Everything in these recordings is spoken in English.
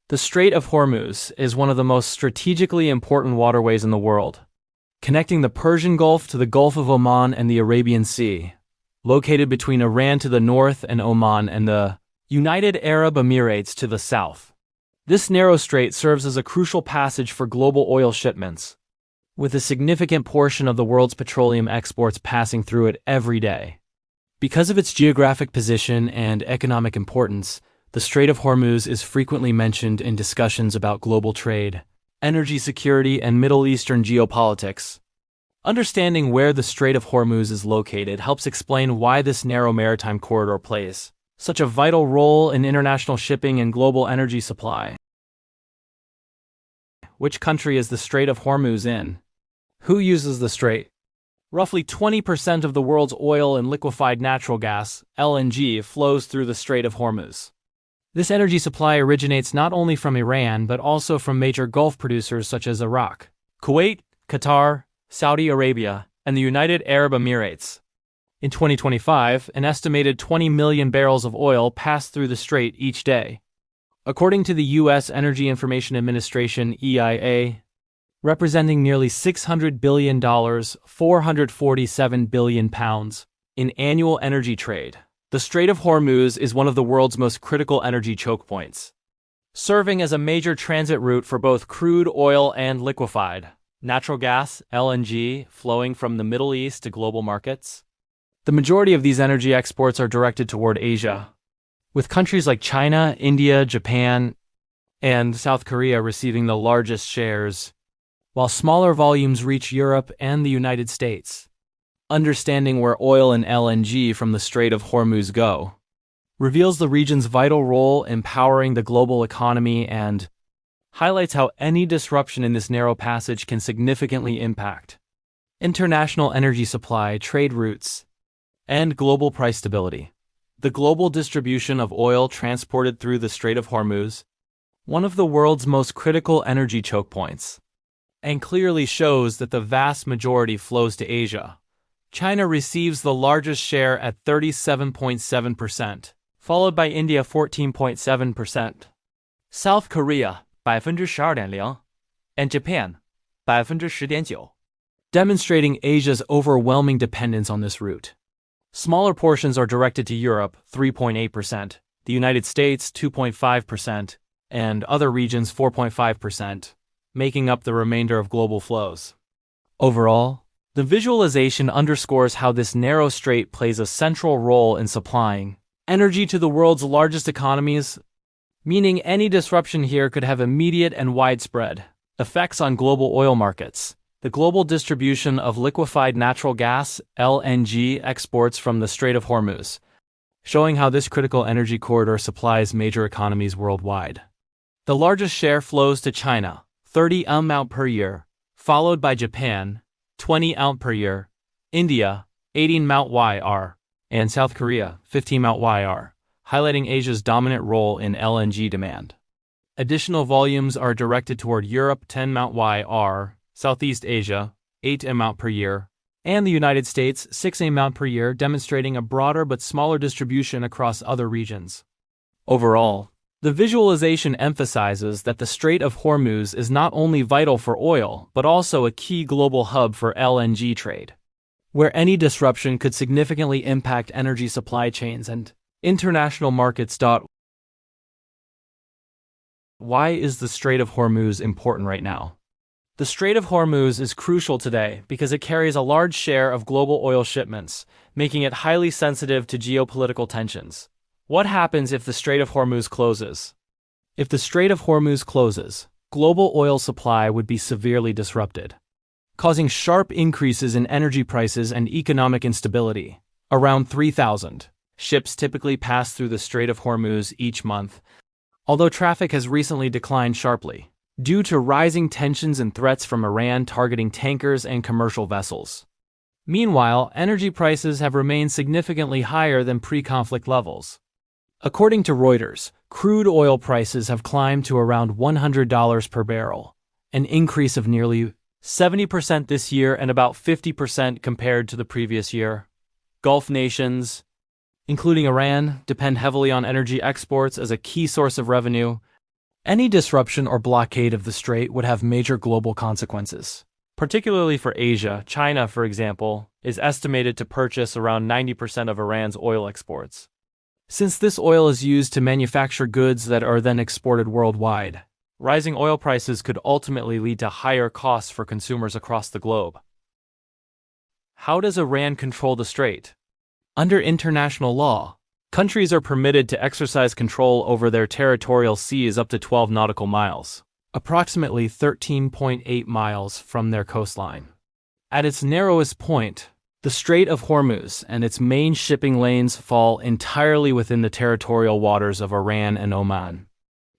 The Strait of Hormuz is one of the most strategically important waterways in the world, connecting the Persian Gulf to the Gulf of Oman and the Arabian Sea. Located between Iran to the north and Oman and the United Arab Emirates to the south. This narrow strait serves as a crucial passage for global oil shipments, with a significant portion of the world's petroleum exports passing through it every day. Because of its geographic position and economic importance, the Strait of Hormuz is frequently mentioned in discussions about global trade, energy security, and Middle Eastern geopolitics. Understanding where the Strait of Hormuz is located helps explain why this narrow maritime corridor plays such a vital role in international shipping and global energy supply. Which country is the Strait of Hormuz in? Who uses the strait? Roughly 20% of the world's oil and liquefied natural gas, LNG, flows through the Strait of Hormuz. This energy supply originates not only from Iran but also from major Gulf producers such as Iraq, Kuwait, Qatar, Saudi Arabia, and the United Arab Emirates. In 2025, an estimated 20 million barrels of oil passed through the strait each day. According to the U.S. Energy Information Administration (EIA), representing nearly $600 billion, 447 billion pounds, in annual energy trade, the Strait of Hormuz is one of the world's most critical energy chokepoints, serving as a major transit route for both crude oil and liquefied natural gas, LNG, flowing from the Middle East to global markets. The majority of these energy exports are directed toward Asia, with countries like China, India, Japan, and South Korea receiving the largest shares, while smaller volumes reach Europe and the United States. Understanding where oil and LNG from the Strait of Hormuz go reveals the region's vital role in powering the global economy and highlights how any disruption in this narrow passage can significantly impact international energy supply, trade routes, and global price stability. The global distribution of oil transported through the Strait of Hormuz, one of the world's most critical energy chokepoints, and clearly shows that the vast majority flows to Asia. China receives the largest share at 37.7%, followed by India 14.7%, South Korea 12.0%, and Japan 10.9%, demonstrating Asia's overwhelming dependence on this route. Smaller portions are directed to Europe 3.8%, the United States 2.5%, and other regions 4.5%, making up the remainder of global flows. Overall, the visualization underscores how this narrow strait plays a central role in supplying energy to the world's largest economies, meaning any disruption here could have immediate and widespread effects on global oil markets. The global distribution of liquefied natural gas, LNG, exports from the Strait of Hormuz, showing how this critical energy corridor supplies major economies worldwide. The largest share flows to China, 30 MT per year, followed by Japan, 20 MT per year, India, 18 MT/yr, and South Korea, 15 MT/yr, highlighting Asia's dominant role in LNG demand. Additional volumes are directed toward Europe, 10 MT/yr, Southeast Asia, 8 MT per year, and the United States, 6 MT per year, demonstrating a broader but smaller distribution across other regions. Overall, the visualization emphasizes that the Strait of Hormuz is not only vital for oil but also a key global hub for LNG trade, where any disruption could significantly impact energy supply chains and international markets. Why is the Strait of Hormuz important right now? The Strait of Hormuz is crucial today because it carries a large share of global oil shipments, making it highly sensitive to geopolitical tensions. What happens if the Strait of Hormuz closes? If the Strait of Hormuz closes, global oil supply would be severely disrupted, causing sharp increases in energy prices and economic instability. Around 3,000 ships typically pass through the Strait of Hormuz each month, although traffic has recently declined sharply due to rising tensions and threats from Iran targeting tankers and commercial vessels. Meanwhile, energy prices have remained significantly higher than pre-conflict levels. According to Reuters, crude oil prices have climbed to around $100 per barrel, an increase of nearly 70% this year and about 50% compared to the previous year. Gulf nations, including Iran, depend heavily on energy exports as a key source of revenue, Any disruption or blockade of the strait would have major global consequences. Particularly for Asia, China, for example, is estimated to purchase around 90% of Iran's oil exports. Since this oil is used to manufacture goods that are then exported worldwide, rising oil prices could ultimately lead to higher costs for consumers across the globe. How does Iran control the strait? Under international law, countries are permitted to exercise control over their territorial seas up to 12 nautical miles, approximately 13.8 miles from their coastline. At its narrowest point, the Strait of Hormuz and its main shipping lanes fall entirely within the territorial waters of Iran and Oman.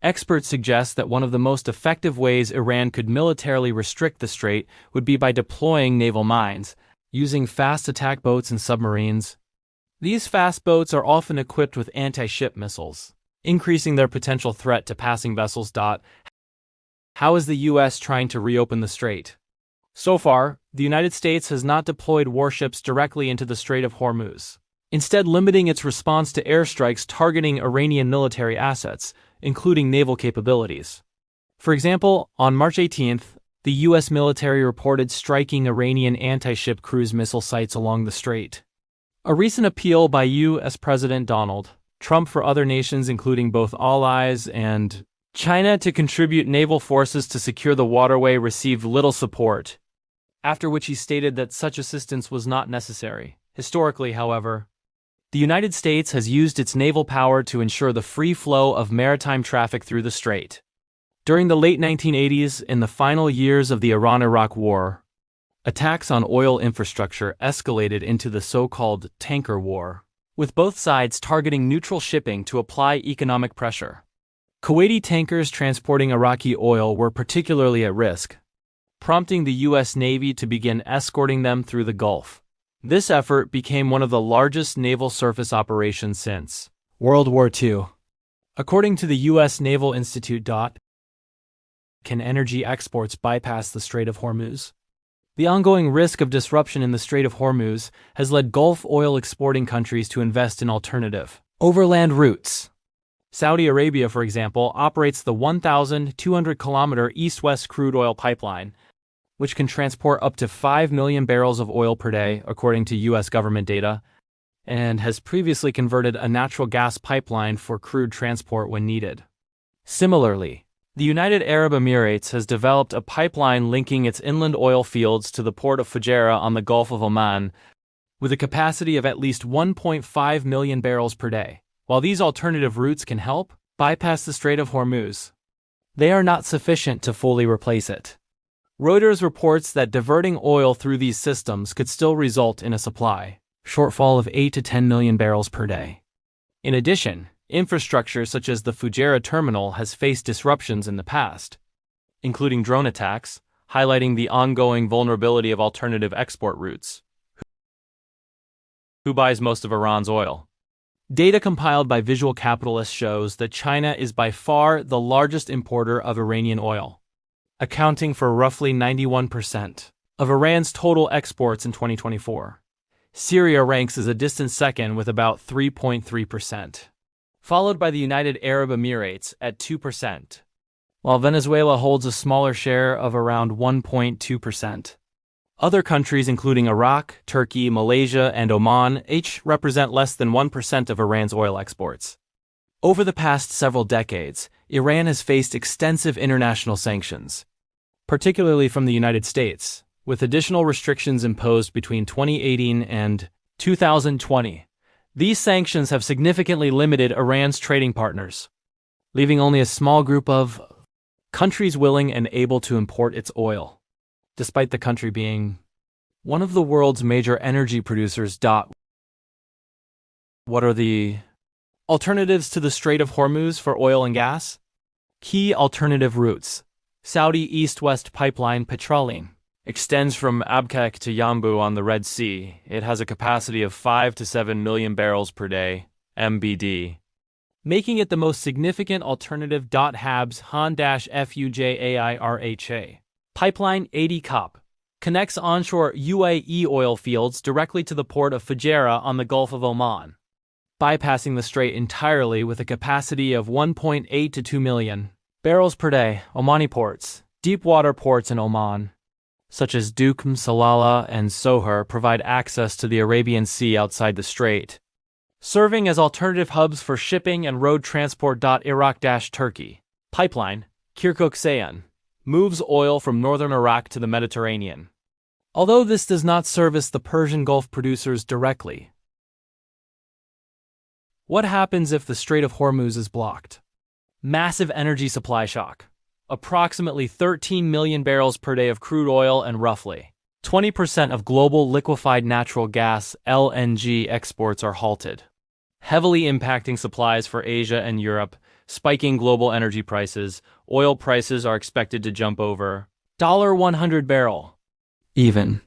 Experts suggest that one of the most effective ways Iran could militarily restrict the strait would be by deploying naval mines, using fast attack boats and submarines. These fast boats are often equipped with anti-ship missiles, increasing their potential threat to passing vessels. How is the U.S. trying to reopen the strait? So far, the United States has not deployed warships directly into the Strait of Hormuz, instead limiting its response to airstrikes targeting Iranian military assets, including naval capabilities. For example, on March 18th, the U.S. military reported striking Iranian anti-ship cruise missile sites along the strait. A recent appeal by U.S. President Donald Trump for other nations, including both allies and China, to contribute naval forces to secure the waterway received little support, after which he stated that such assistance was not necessary. Historically, however, the United States has used its naval power to ensure the free flow of maritime traffic through the strait. During the late 1980s, in the final years of the Iran-Iraq War, attacks on oil infrastructure escalated into the so-called tanker war, with both sides targeting neutral shipping to apply economic pressure. Kuwaiti tankers transporting Iraqi oil were particularly at risk, prompting the U.S. Navy to begin escorting them through the Gulf. This effort became one of the largest naval surface operations since World War II. According to the U.S. Naval Institute, can energy exports bypass the Strait of Hormuz? The ongoing risk of disruption in the Strait of Hormuz has led Gulf oil exporting countries to invest in alternative overland routes. Saudi Arabia, for example, operates the 1,200-kilometer east-west crude oil pipeline, which can transport up to 5 million barrels of oil per day, according to U.S. government data, and has previously converted a natural gas pipeline for crude transport when needed. Similarly, the United Arab Emirates has developed a pipeline linking its inland oil fields to the port of Fujairah on the Gulf of Oman, with a capacity of at least 1.5 million barrels per day. While these alternative routes can help bypass the Strait of Hormuz, they are not sufficient to fully replace it. Reuters reports that diverting oil through these systems could still result in a supply shortfall of 8 to 10 million barrels per day. In addition, infrastructure such as the Fujairah terminal has faced disruptions in the past, including drone attacks, highlighting the ongoing vulnerability of alternative export routes. Who buys most of Iran's oil? Data compiled by Visual Capitalist shows that China is by far the largest importer of Iranian oil, accounting for roughly 91% of Iran's total exports in 2024. Syria ranks as a distant second with about 3.3%, followed by the United Arab Emirates at 2%, while Venezuela holds a smaller share of around 1.2%. Other countries, including Iraq, Turkey, Malaysia, and Oman, each represent less than 1% of Iran's oil exports. Over the past several decades, Iran has faced extensive international sanctions, particularly from the United States, with additional restrictions imposed between 2018 and 2020. These sanctions have significantly limited Iran's trading partners, leaving only a small group of countries willing and able to import its oil, despite the country being one of the world's major energy producers. What are the alternatives to the Strait of Hormuz for oil and gas? Key alternative routes. Saudi East-West Pipeline Petroleum extends from Abqaiq to Yanbu on the Red Sea. It has a capacity of 5 to 7 million barrels per day, MBD, making it the most significant alternative. Habs Han-Fujairah Pipeline 80 Kop connects onshore UAE oil fields directly to the port of Fujairah on the Gulf of Oman, bypassing the strait entirely with a capacity of 1.8 to 2 million Barrels per day, Omani ports. Deep water ports in Oman, such as Duqm, Salalah, and Sohar, provide access to the Arabian Sea outside the strait, serving as alternative hubs for shipping and road transport. Iraq-Turkey pipeline, Kirkuk-Ceyhan, moves oil from northern Iraq to the Mediterranean. Although this does not service the Persian Gulf producers directly. What happens if the Strait of Hormuz is blocked? Massive energy supply shock. Approximately 13 million barrels per day of crude oil and roughly 20% of global liquefied natural gas (LNG) exports are halted, heavily impacting supplies for Asia and Europe, spiking global energy prices. Oil prices are expected to jump over $100 barrel. Even